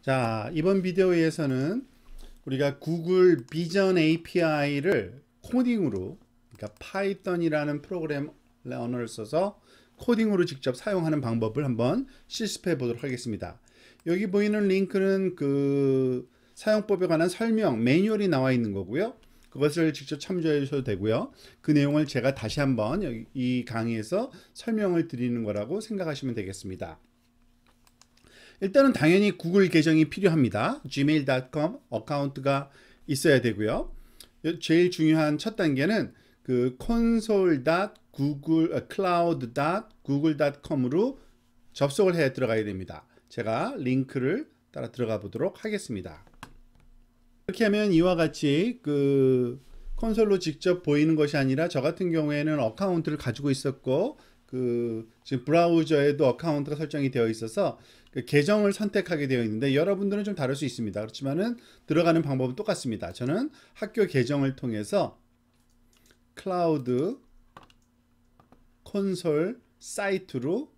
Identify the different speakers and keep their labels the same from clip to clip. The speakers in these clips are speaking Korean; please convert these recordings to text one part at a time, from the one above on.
Speaker 1: 자, 이번 비디오에서는 우리가 구글 비전 API를 코딩으로, 그러니까 파이썬이라는 프로그램 언어를 써서 코딩으로 직접 사용하는 방법을 한번 실습해 보도록 하겠습니다. 여기 보이는 링크는 그 사용법에 관한 설명, 매뉴얼이 나와 있는 거고요. 그것을 직접 참조해 주셔도 되고요. 그 내용을 제가 다시 한번 이 강의에서 설명을 드리는 거라고 생각하시면 되겠습니다. 일단은 당연히 구글 계정이 필요합니다. gmail.com 어카운트가 있어야 되고요. 제일 중요한 첫 단계는 그 console.cloud.google.com으로 접속을 해 들어가야 됩니다. 제가 링크를 따라 들어가 보도록 하겠습니다. 이렇게 하면 이와 같이 그 콘솔로 직접 보이는 것이 아니라 저 같은 경우에는 어카운트를 가지고 있었고 그 지금 브라우저에도 어카운트가 설정이 되어 있어서 그 계정을 선택하게 되어 있는데 여러분들은 좀 다를 수 있습니다. 그렇지만은 들어가는 방법은 똑같습니다. 저는 학교 계정을 통해서 클라우드 콘솔 사이트로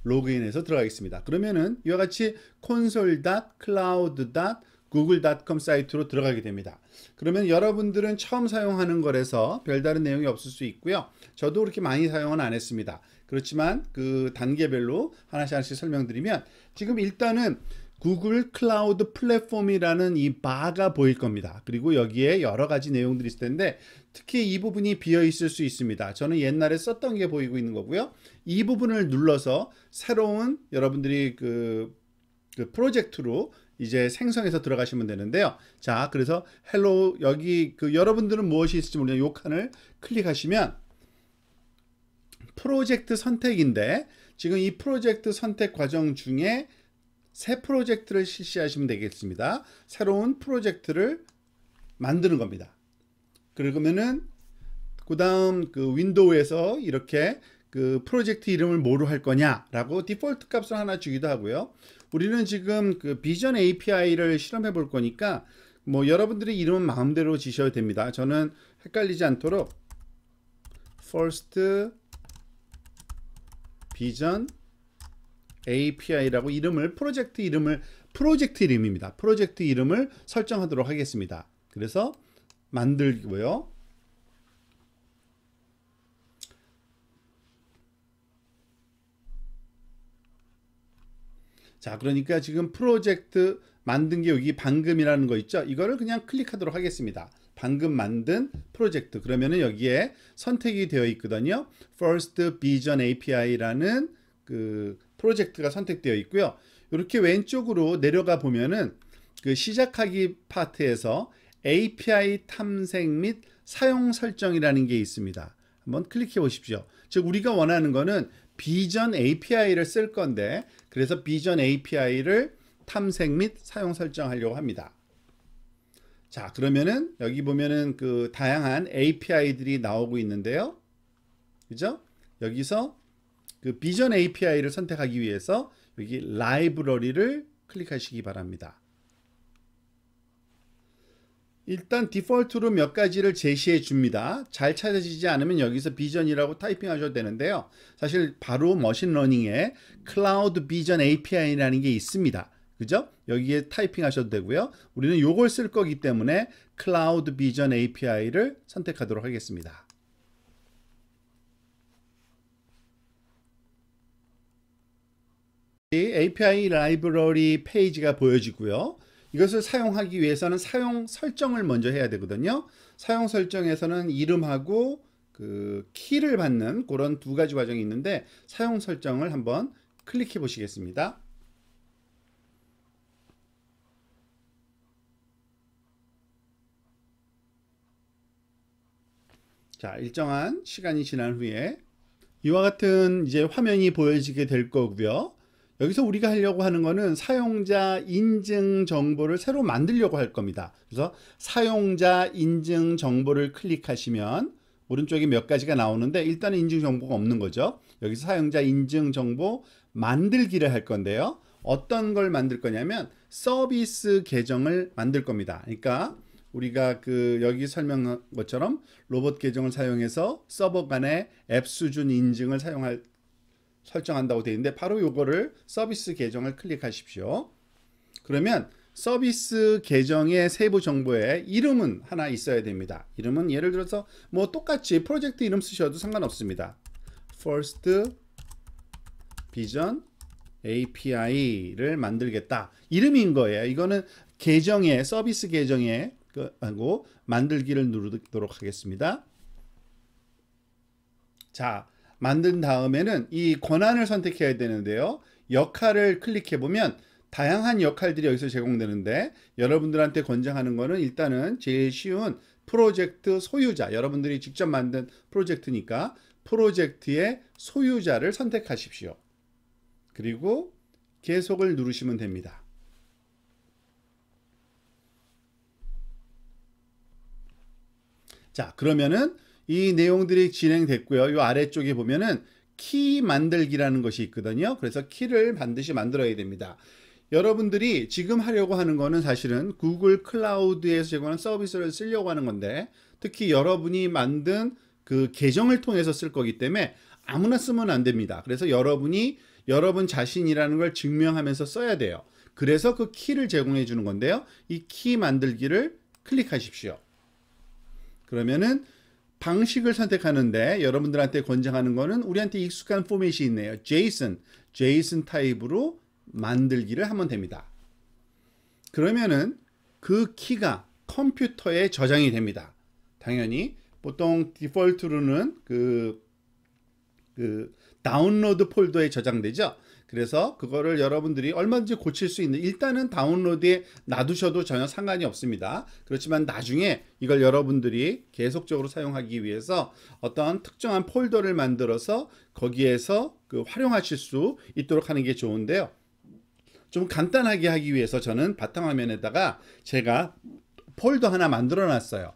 Speaker 1: 로그인해서 들어가겠습니다. 그러면은 이와 같이 console.cloud.google.com 사이트로 들어가게 됩니다. 그러면 여러분들은 처음 사용하는 거라서 별다른 내용이 없을 수 있고요. 저도 그렇게 많이 사용은 안 했습니다. 그렇지만 그 단계별로 하나씩 설명드리면 지금 일단은 구글 클라우드 플랫폼이라는 이 바가 보일 겁니다. 그리고 여기에 여러 가지 내용들이 있을 텐데 특히 이 부분이 비어 있을 수 있습니다. 저는 옛날에 썼던 게 보이고 있는 거고요. 이 부분을 눌러서 새로운 여러분들이 그 프로젝트로 이제 생성해서 들어가시면 되는데요. 자, 그래서 헬로 여기 그 여러분들은 무엇이 있을지 모르는 요 칸을 클릭하시면 프로젝트 선택인데 지금 이 프로젝트 선택 과정 중에 새 프로젝트를 실시하시면 되겠습니다. 새로운 프로젝트를 만드는 겁니다. 그러면은 그 다음 그 윈도우에서 이렇게 그 프로젝트 이름을 뭐로 할 거냐라고 디폴트 값을 하나 주기도 하고요. 우리는 지금 그 비전 API를 실험해 볼 거니까 뭐 여러분들의 이름은 마음대로 지셔도 됩니다. 저는 헷갈리지 않도록 first 비전 API라고 이름을 프로젝트 이름입니다. 프로젝트 이름을 설정하도록 하겠습니다. 그래서 만들고요. 자, 그러니까 지금 프로젝트 만든 게 여기 방금이라는 거 있죠? 이거를 그냥 클릭하도록 하겠습니다. 방금 만든 프로젝트. 그러면은 여기에 선택이 되어 있거든요. First Vision API라는 그 프로젝트가 선택되어 있고요. 이렇게 왼쪽으로 내려가 보면은 그 시작하기 파트에서 API 탐색 및 사용 설정이라는 게 있습니다. 한번 클릭해 보십시오. 즉 우리가 원하는 거는 비전 API를 쓸 건데 그래서 비전 API를 탐색 및 사용 설정하려고 합니다. 자, 그러면은 여기 보면은 그 다양한 API들이 나오고 있는데요. 그죠? 여기서 그 비전 API를 선택하기 위해서 여기 라이브러리를 클릭하시기 바랍니다. 일단 디폴트로 몇 가지를 제시해 줍니다. 잘 찾아지지 않으면 여기서 비전이라고 타이핑 하셔도 되는데요. 사실 바로 머신러닝에 클라우드 비전 API라는 게 있습니다. 그죠? 여기에 타이핑 하셔도 되고요. 우리는 요걸 쓸 거기 때문에 클라우드 비전 API를 선택하도록 하겠습니다. API 라이브러리 페이지가 보여지고요. 이것을 사용하기 위해서는 사용 설정을 먼저 해야 되거든요. 사용 설정에서는 이름하고 그 키를 받는 그런 두 가지 과정이 있는데 사용 설정을 한번 클릭해 보시겠습니다. 자, 일정한 시간이 지난 후에 이와 같은 이제 화면이 보여지게 될 거고요. 여기서 우리가 하려고 하는 거는 사용자 인증 정보를 새로 만들려고 할 겁니다. 그래서 사용자 인증 정보를 클릭하시면 오른쪽에 몇 가지가 나오는데 일단은 인증 정보가 없는 거죠. 여기서 사용자 인증 정보 만들기를 할 건데요. 어떤 걸 만들 거냐면 서비스 계정을 만들 겁니다. 그러니까 우리가 그 여기 설명한 것처럼 로봇 계정을 사용해서 서버 간의 앱 수준 인증을 설정한다고 되어 있는데 바로 요거를 서비스 계정을 클릭하십시오. 그러면 서비스 계정의 세부 정보에 이름은 하나 있어야 됩니다. 이름은 예를 들어서 뭐 똑같이 프로젝트 이름 쓰셔도 상관없습니다. First Vision API를 만들겠다. 이름인 거예요. 이거는 계정에 서비스 계정에 하고 만들기를 누르도록 하겠습니다. 자, 만든 다음에는 이 권한을 선택해야 되는데요. 역할을 클릭해 보면 다양한 역할들이 여기서 제공되는데 여러분들한테 권장하는 거는 일단은 제일 쉬운 프로젝트 소유자, 여러분들이 직접 만든 프로젝트니까 프로젝트의 소유자를 선택하십시오. 그리고 계속을 누르시면 됩니다. 자, 그러면은 이 내용들이 진행됐고요. 이 아래쪽에 보면은 키 만들기라는 것이 있거든요. 그래서 키를 반드시 만들어야 됩니다. 여러분들이 지금 하려고 하는 거는 사실은 구글 클라우드에서 제공하는 서비스를 쓰려고 하는 건데, 특히 여러분이 만든 그 계정을 통해서 쓸 거기 때문에 아무나 쓰면 안 됩니다. 그래서 여러분이 여러분 자신이라는 걸 증명하면서 써야 돼요. 그래서 그 키를 제공해 주는 건데요. 이 키 만들기를 클릭하십시오. 그러면은 방식을 선택하는데 여러분들한테 권장하는 거는 우리한테 익숙한 포맷이 있네요. JSON 타입으로 만들기를 하면 됩니다. 그러면은 그 키가 컴퓨터에 저장이 됩니다. 당연히 보통 디폴트로는 그 다운로드 폴더에 저장되죠. 그래서 그거를 여러분들이 얼마든지 고칠 수 있는, 일단은 다운로드에 놔두셔도 전혀 상관이 없습니다. 그렇지만 나중에 이걸 여러분들이 계속적으로 사용하기 위해서 어떤 특정한 폴더를 만들어서 거기에서 활용하실 수 있도록 하는 게 좋은데요. 좀 간단하게 하기 위해서 저는 바탕화면에다가 제가 폴더 하나 만들어 놨어요.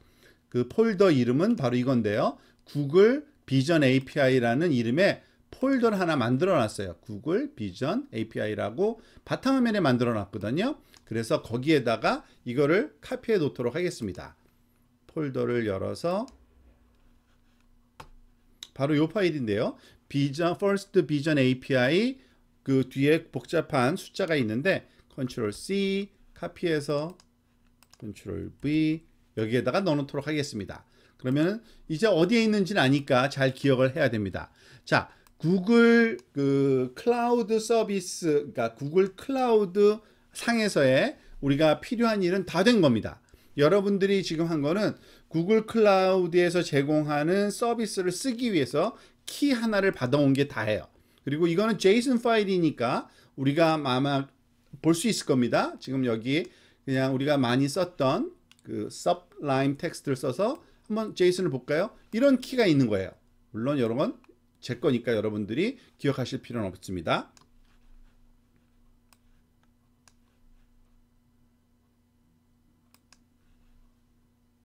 Speaker 1: 그 폴더 이름은 바로 이건데요. 구글 비전 API라는 이름의 폴더를 하나 만들어 놨어요. 구글 비전 API라고 바탕화면에 만들어 놨거든요. 그래서 거기에다가 이거를 카피해 놓도록 하겠습니다. 폴더를 열어서 바로 이 파일인데요. First Vision API 그 뒤에 복잡한 숫자가 있는데 Ctrl C 카피해서 Ctrl V 여기에다가 넣어놓도록 하겠습니다. 그러면 이제 어디에 있는지는 아니까 잘 기억을 해야 됩니다. 자, 구글 클라우드 서비스, 그러니까 구글 클라우드 상에서의 우리가 필요한 일은 다 된 겁니다. 여러분들이 지금 한 거는 구글 클라우드에서 제공하는 서비스를 쓰기 위해서 키 하나를 받아온 게 다예요. 그리고 이거는 JSON 파일이니까 우리가 아마 볼 수 있을 겁니다. 지금 여기 그냥 우리가 많이 썼던 그 Sublime 텍스트를 써서 한번 JSON을 볼까요? 이런 키가 있는 거예요. 물론 여러 건 제 거니까 여러분들이 기억하실 필요는 없습니다.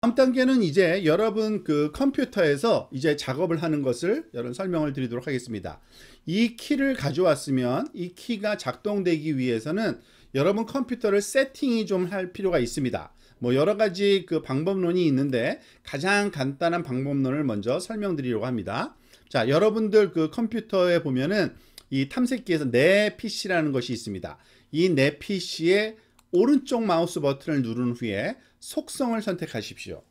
Speaker 1: 다음 단계는 이제 여러분 그 컴퓨터에서 이제 작업을 하는 것을 여러분 설명을 드리도록 하겠습니다. 이 키를 가져왔으면 이 키가 작동되기 위해서는 여러분 컴퓨터를 세팅이 좀 할 필요가 있습니다. 뭐 여러 가지 그 방법론이 있는데 가장 간단한 방법론을 먼저 설명드리려고 합니다. 자, 여러분들 그 컴퓨터에 보면은 이 탐색기에서 내 PC라는 것이 있습니다. 이 내 PC의 오른쪽 마우스 버튼을 누른 후에 속성을 선택하십시오.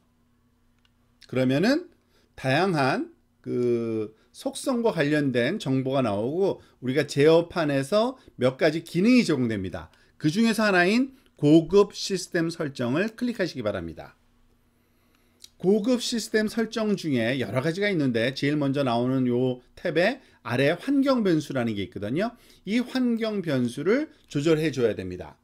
Speaker 1: 그러면은 다양한 그 속성과 관련된 정보가 나오고 우리가 제어판에서 몇 가지 기능이 제공됩니다. 그 중에서 하나인 고급 시스템 설정을 클릭하시기 바랍니다. 고급 시스템 설정 중에 여러 가지가 있는데 제일 먼저 나오는 요 탭에 아래 환경 변수라는 게 있거든요. 이 환경 변수를 조절해 줘야 됩니다.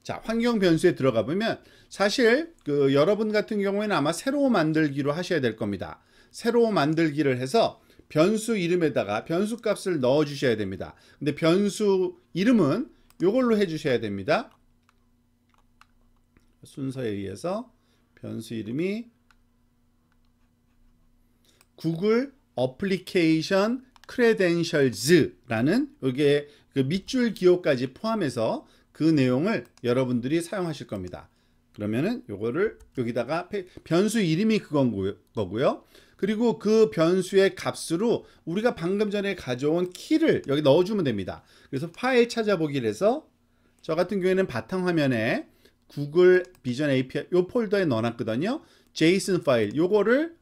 Speaker 1: 자, 환경 변수에 들어가 보면 사실 그 여러분 같은 경우에는 아마 새로 만들기로 하셔야 될 겁니다. 새로 만들기를 해서 변수 이름에다가 변수 값을 넣어 주셔야 됩니다. 근데 변수 이름은 요걸로 해 주셔야 됩니다. 순서에 의해서 변수 이름이 구글 어플리케이션 크레덴셜즈라는 여기에 그 밑줄 기호까지 포함해서 그 내용을 여러분들이 사용하실 겁니다. 그러면은 요거를 여기다가 변수 이름이 그건 거고요. 그리고 그 변수의 값으로 우리가 방금 전에 가져온 키를 여기 넣어주면 됩니다. 그래서 파일 찾아보기를 해서 저 같은 경우에는 바탕화면에 구글 비전 API 요 폴더에 넣어놨거든요. JSON 파일 요거를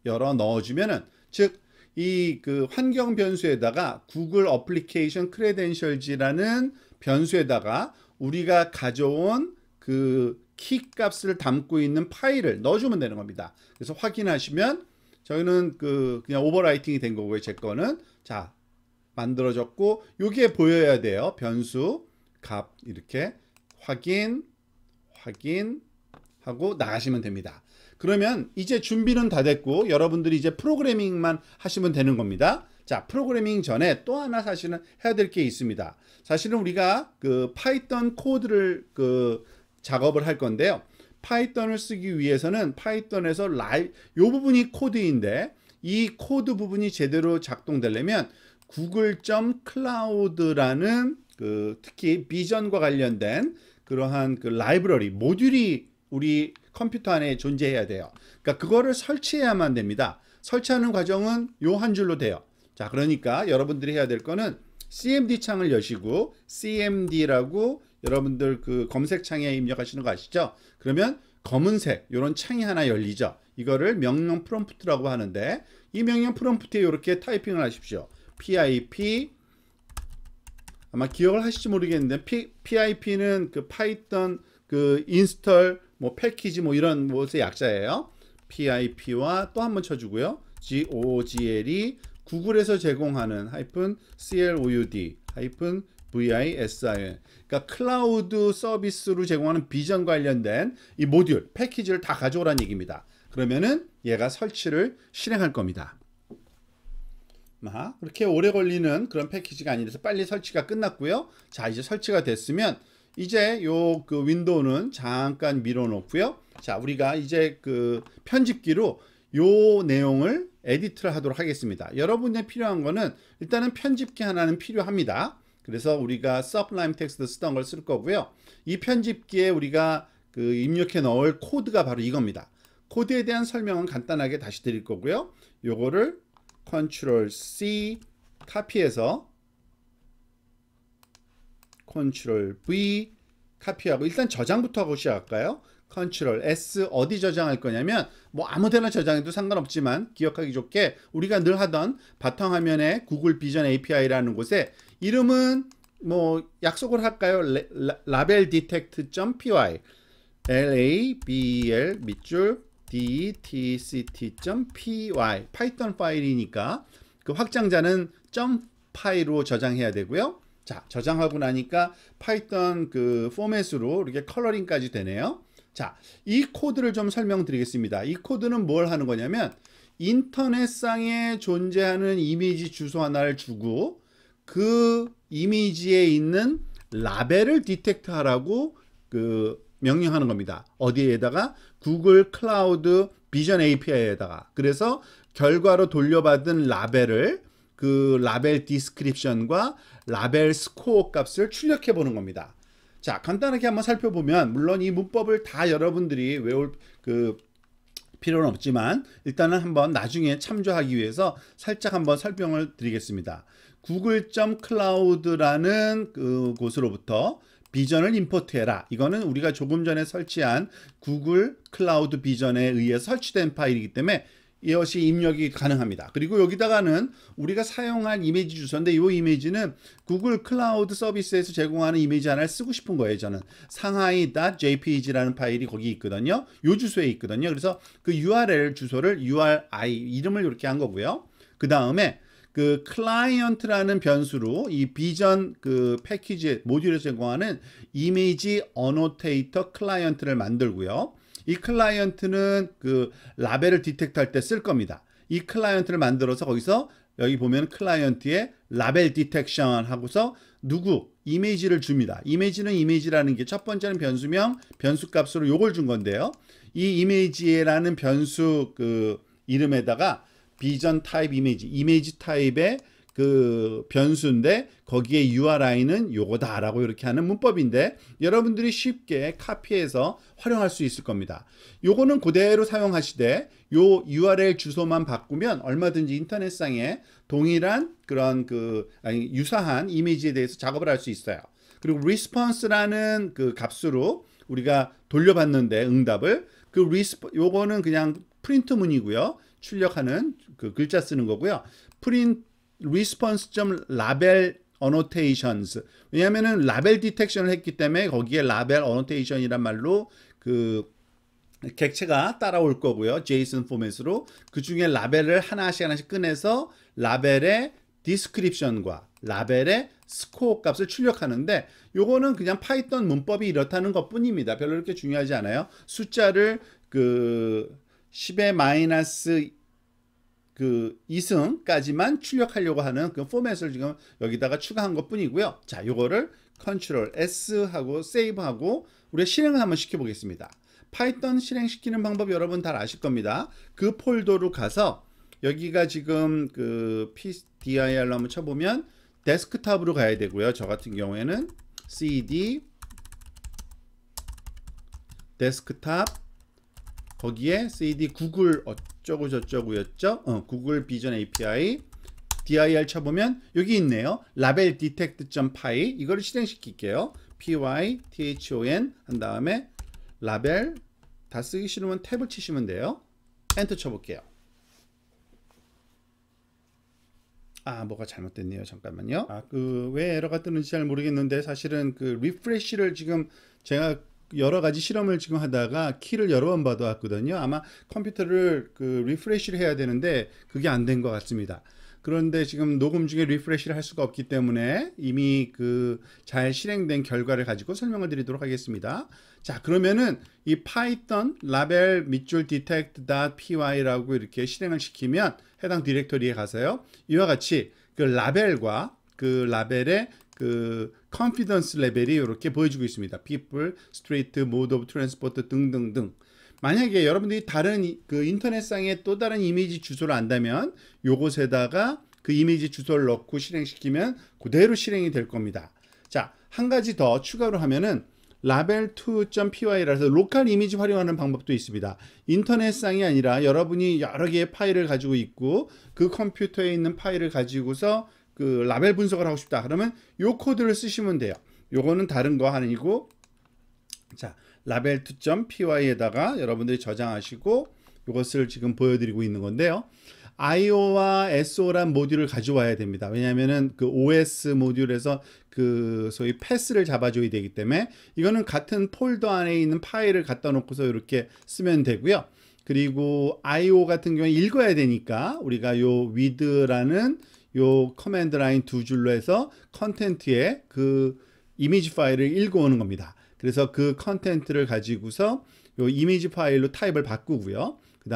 Speaker 1: 열어 넣어주면은, 즉 이 그 환경 변수에다가 구글 어플리케이션 크레덴셜즈라는 변수에다가 우리가 가져온 그 키 값을 담고 있는 파일을 넣어주면 되는 겁니다. 그래서 확인하시면 저희는 그냥 오버라이팅이 된 거고요. 제 거는 자 만들어졌고, 요게 보여야 돼요. 변수 값 이렇게 확인 하고 나가시면 됩니다. 그러면 이제 준비는 다 됐고 여러분들이 이제 프로그래밍만 하시면 되는 겁니다. 자, 프로그래밍 전에 또 하나 사실은 해야 될 게 있습니다. 사실은 우리가 그 파이썬 코드를 작업을 할 건데요. 파이썬을 쓰기 위해서는 파이썬에서 요 부분이 코드인데, 이 코드 부분이 제대로 작동되려면 google.cloud라는 특히 비전과 관련된 그러한 라이브러리 모듈이 우리 컴퓨터 안에 존재해야 돼요. 그러니까 그거를 설치해야만 됩니다. 설치하는 과정은 요 한 줄로 돼요. 자, 그러니까 여러분들이 해야 될 거는 cmd 창을 여시고 cmd라고 여러분들 검색창에 입력하시는 거 아시죠? 그러면 검은색 이런 창이 하나 열리죠. 이거를 명령 프롬프트라고 하는데, 이 명령 프롬프트에 이렇게 타이핑을 하십시오. pip, 아마 기억을 하실지 모르겠는데 pip는 파이썬 인스톨 패키지 이런 것의 약자예요. pip와 또 한번 쳐주고요. gogl이 구글에서 제공하는 -cloud -vision, 그러니까 클라우드 서비스로 제공하는 비전 관련된 이 모듈 패키지를 다 가져오라는 얘기입니다. 그러면은 얘가 설치를 실행할 겁니다. 그렇게 오래 걸리는 그런 패키지가 아니라서 빨리 설치가 끝났고요. 자, 이제 설치가 됐으면 이제 요 윈도우는 잠깐 밀어 놓고요. 자, 우리가 이제 편집기로 요 내용을 에디트를 하도록 하겠습니다. 여러분이 필요한 거는 일단은 편집기 하나는 필요합니다. 그래서 우리가 Sublime Text 쓰던 걸 쓸 거고요. 이 편집기에 우리가 입력해 넣을 코드가 바로 이겁니다. 코드에 대한 설명은 간단하게 다시 드릴 거고요. 요거를 Ctrl C 카피해서 Ctrl V 카피하고, 일단 저장부터 하고 시작할까요? Ctrl S 어디 저장할 거냐면 아무데나 저장해도 상관없지만 기억하기 좋게 우리가 늘 하던 바탕화면에 구글 비전 API라는 곳에 이름은 약속을 할까요? label detect.py label 밑줄 detct.py 파이썬 파일이니까 확장자는 .py로 저장해야 되고요. 자, 저장하고 나니까 파이썬 포맷으로 이렇게 컬러링까지 되네요. 자, 이 코드를 좀 설명드리겠습니다. 이 코드는 뭘 하는 거냐면 인터넷상에 존재하는 이미지 주소 하나를 주고 그 이미지에 있는 라벨을 디텍트 하라고 명령하는 겁니다. 어디에다가? 구글 클라우드 비전 API에다가. 그래서 결과로 돌려받은 라벨을 라벨 디스크립션과 라벨 스코어 값을 출력해 보는 겁니다. 자, 간단하게 한번 살펴보면, 물론 이 문법을 다 여러분들이 외울 필요는 없지만 일단은 한번 나중에 참조하기 위해서 살짝 한번 설명을 드리겠습니다. google.cloud라는 곳으로부터 비전을 임포트해라. 이거는 우리가 조금 전에 설치한 구글 클라우드 비전에 의해서 설치된 파일이기 때문에 이것이 입력이 가능합니다. 그리고 여기다가는 우리가 사용할 이미지 주소인데, 이 이미지는 구글 클라우드 서비스에서 제공하는 이미지 하나를 쓰고 싶은 거예요. 저는 상하이.jpg라는 파일이 거기 있거든요. 이 주소에 있거든요. 그래서 URL 주소를 URI 이름을 이렇게 한 거고요. 그 다음에 클라이언트라는 변수로 이 비전 패키지 모듈에서 제공하는 이미지 어노테이터 클라이언트를 만들고요. 이 클라이언트는 라벨을 디텍트 할 때 쓸 겁니다. 이 클라이언트를 만들어서 거기서 여기 보면 클라이언트에 라벨 디텍션 하고서 이미지를 줍니다. 이미지는 이미지라는 게 첫 번째는 변수명, 변수 값으로 요걸 준 건데요. 이 이미지라는 변수 이름에다가 비전 타입 이미지 타입의 변수인데 거기에 URI는 요거다라고 이렇게 하는 문법인데, 여러분들이 쉽게 카피해서 활용할 수 있을 겁니다. 요거는 그대로 사용하시되 요 URL 주소만 바꾸면 얼마든지 인터넷상에 동일한 그런 유사한 이미지에 대해서 작업을 할 수 있어요. 그리고 response라는 그 값으로 우리가 돌려받는데 응답을 요거는 그냥 프린트문이고요. 출력하는 그 글자 쓰는 거고요. response.label annotations. 왜냐하면은 라벨 디텍션을 했기 때문에 거기에 라벨 annotation이란 말로 그 객체가 따라올 거고요. JSON 포맷으로 그 중에 라벨을 하나씩 꺼내서 라벨의 디스크립션과 라벨의 스코어 값을 출력하는데 요거는 그냥 파이썬 문법이 이렇다는 것뿐입니다. 별로 그렇게 중요하지 않아요. 숫자를 그 10의 마이너스 그 2승까지만 출력하려고 하는 그 포맷을 지금 여기다가 추가한 것뿐이고요. 자, 요거를 컨트롤 S 하고 세이브하고 우리가 실행을 한번 시켜보겠습니다. 파이썬 실행시키는 방법 여러분 다 아실 겁니다. 그 폴더로 가서 여기가 지금 그 PDIR로 한번 쳐보면 데스크탑으로 가야 되고요. 저 같은 경우에는 CD 데스크탑 거기에 CD 구글 어쩌고 저쩌고였죠. 구글 비전 API dir 쳐보면 여기 있네요. 라벨 detect.py 이거를 실행시킬게요. python 한 다음에 라벨 다 쓰기 싫으면 탭을 치시면 돼요. 엔터 쳐볼게요. 뭐가 잘못됐네요. 잠깐만요. 왜 에러가 뜨는지 잘 모르겠는데 사실은 그 리프레시를 지금 제가 여러 가지 실험을 지금 하다가 키를 여러 번 받아왔거든요. 아마 컴퓨터를 그 리프레시를 해야 되는데 그게 안 된 것 같습니다. 그런데 지금 녹음 중에 리프레시를 할 수가 없기 때문에 이미 그 잘 실행된 결과를 가지고 설명을 드리도록 하겠습니다. 자, 그러면은 이 파이썬 라벨 밑줄 detect.py라고 이렇게 실행을 시키면 해당 디렉터리에 가서요. 이와 같이 그 라벨과 그 라벨의 그 confidence 레벨이 이렇게 보여주고 있습니다. people, street, mode of transport 등등등. 만약에 여러분들이 다른 그 인터넷상에 또 다른 이미지 주소를 안다면 요것에다가 그 이미지 주소를 넣고 실행시키면 그대로 실행이 될 겁니다. 자, 한 가지 더 추가로 하면은 label2.py라서 로컬 이미지 활용하는 방법도 있습니다. 인터넷상이 아니라 여러분이 여러 개의 파일을 가지고 있고 그 컴퓨터에 있는 파일을 가지고서 그 라벨 분석을 하고 싶다. 그러면 요 코드를 쓰시면 돼요. 요거는 다른 거 아니고 자, label2.py에다가 여러분들이 저장하시고 이것을 지금 보여드리고 있는 건데요. IO와 SO란 모듈을 가져와야 됩니다. 왜냐하면은 그 OS 모듈에서 그 소위 패스를 잡아줘야 되기 때문에 이거는 같은 폴더 안에 있는 파일을 갖다 놓고서 이렇게 쓰면 되고요. 그리고 IO 같은 경우에 읽어야 되니까 우리가 요 with라는 요 커맨드 라인 두 줄로 해서 컨텐트에 그 이미지 파일을 읽어오는 겁니다. 그래서 그 컨텐트를 가지고서 요 이미지 파일로 타입을 바꾸고요. 그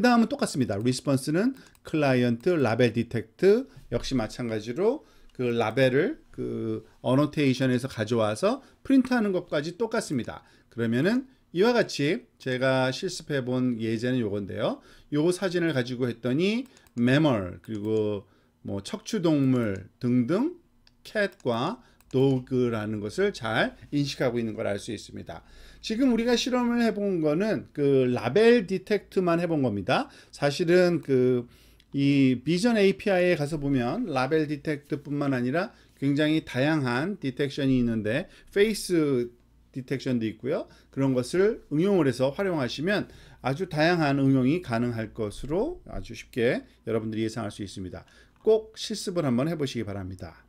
Speaker 1: 다음은 똑같습니다. 리스폰스는 클라이언트 라벨 디텍트 역시 마찬가지로 그 라벨을 그 어노테이션에서 가져와서 프린트하는 것까지 똑같습니다. 그러면은 이와 같이 제가 실습해 본 예제는 요건데요. 요 사진을 가지고 했더니 매멀 그리고 뭐 척추동물 등등 캣과 도그라는 것을 잘 인식하고 있는 걸 알 수 있습니다. 지금 우리가 실험을 해본 거는 그 라벨 디텍트만 해본 겁니다. 사실은 그 이 비전 API에 가서 보면 라벨 디텍트뿐만 아니라 굉장히 다양한 디텍션이 있는데 페이스 디텍션도 있고요. 그런 것을 응용을 해서 활용하시면 아주 다양한 응용이 가능할 것으로 아주 쉽게 여러분들이 예상할 수 있습니다. 꼭 실습을 한번 해보시기 바랍니다.